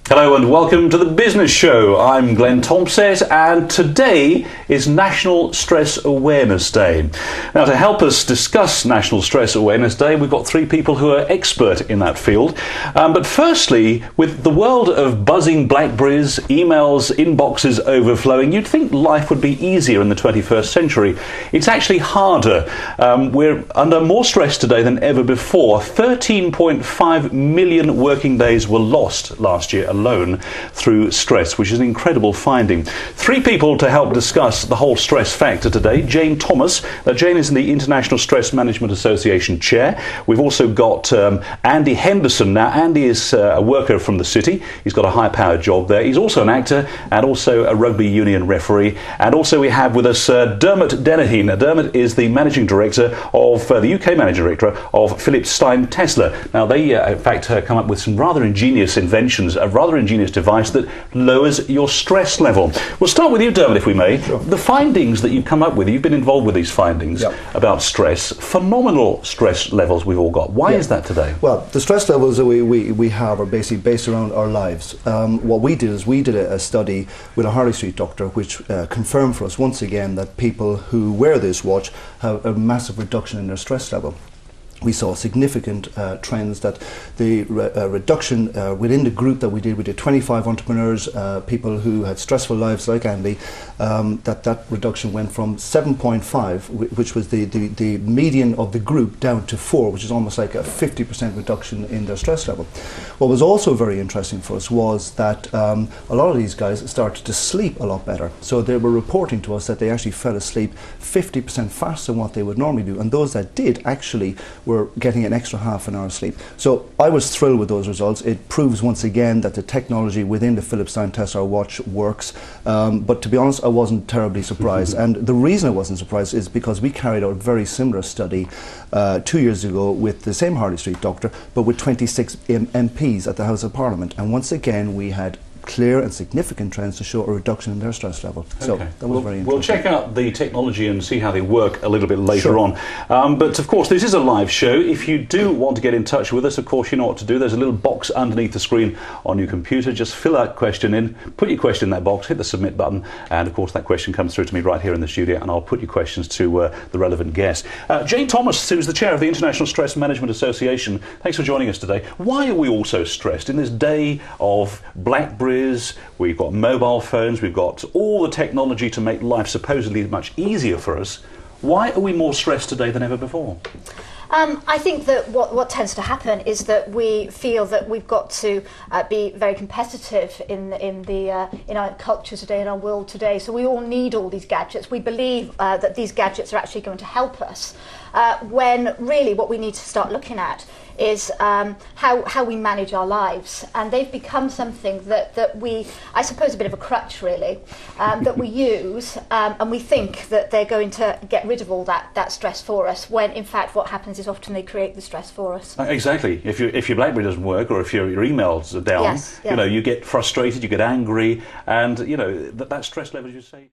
Hello and welcome to the Business Show. I'm Glenn Thompsett and today is National Stress Awareness Day. Now, to help us discuss National Stress Awareness Day, we've got three people who are expert in that field. But firstly, with the world of buzzing Blackberries, emails, inboxes overflowing, you'd think life would be easier in the 21st century. It's actually harder. We're under more stress today than ever before. 13.5 million working days were lost last year alone through stress, which is an incredible finding. Three people to help discuss the whole stress factor today. Jane Thomas. Jane is in the International Stress Management Association chair. We've also got Andy Henderson. Now, Andy is a worker from the city. He's got a high-powered job there. He's also an actor and also a rugby union referee. And also we have with us Dermot Dennehy. Now, Dermot is the managing director of the UK managing director of Philip Stein Uk. Now, they in fact come up with some rather ingenious inventions, a rather ingenious device that lowers your stress level. We'll start with you, Dermot, if we may. Sure. The findings that you've come up with, you've been involved with these findings about stress, phenomenal stress levels we've all got. Why is that today? Well, the stress levels that we have are basically based around our lives. What we did is we did a study with a Harley Street doctor which confirmed for us once again that people who wear this watch have a massive reduction in their stress level. We saw significant trends that the reduction within the group that we did 25 entrepreneurs, people who had stressful lives like Andy, that reduction went from 7.5, which was the median of the group, down to 4, which is almost like a 50% reduction in their stress level. What was also very interesting for us was that a lot of these guys started to sleep a lot better. So they were reporting to us that they actually fell asleep 50% faster than what they would normally do, and those that did actually were getting an extra half an hour sleep. So I was thrilled with those results. It proves once again that the technology within the Philip Stein Uk watch works. But to be honest, I wasn't terribly surprised. And the reason I wasn't surprised is because we carried out a very similar study 2 years ago with the same Harley Street doctor, but with 26 MPs at the House of Parliament. And once again, we had clear and significant trends to show a reduction in their stress level. So that was very interesting. We'll check out the technology and see how they work a little bit later on. But of course, this is a live show. If you do want to get in touch with us, of course, you know what to do. There's a little box underneath the screen on your computer. Just fill that question in, put your question in that box, hit the submit button, and of course that question comes through to me right here in the studio, and I'll put your questions to the relevant guest. Jane Thomas, who's the chair of the International Stress Management Association, thanks for joining us today. Why are we all so stressed in this day of Blackberries? We've got mobile phones, we've got all the technology to make life supposedly much easier for us. Why are we more stressed today than ever before? I think that what tends to happen is that we feel that we've got to be very competitive in our culture today, in our world today. So we all need all these gadgets. We believe that these gadgets are actually going to help us, when really what we need to start looking at is how we manage our lives. And they've become something that we, I suppose, a bit of a crutch really, that we use, and we think that they're going to get rid of all that stress for us, when in fact what happens is often they create the stress for us. Exactly. If your BlackBerry doesn't work, or if your emails are down, you know, you get frustrated, you get angry, and you know that stress level, as you say.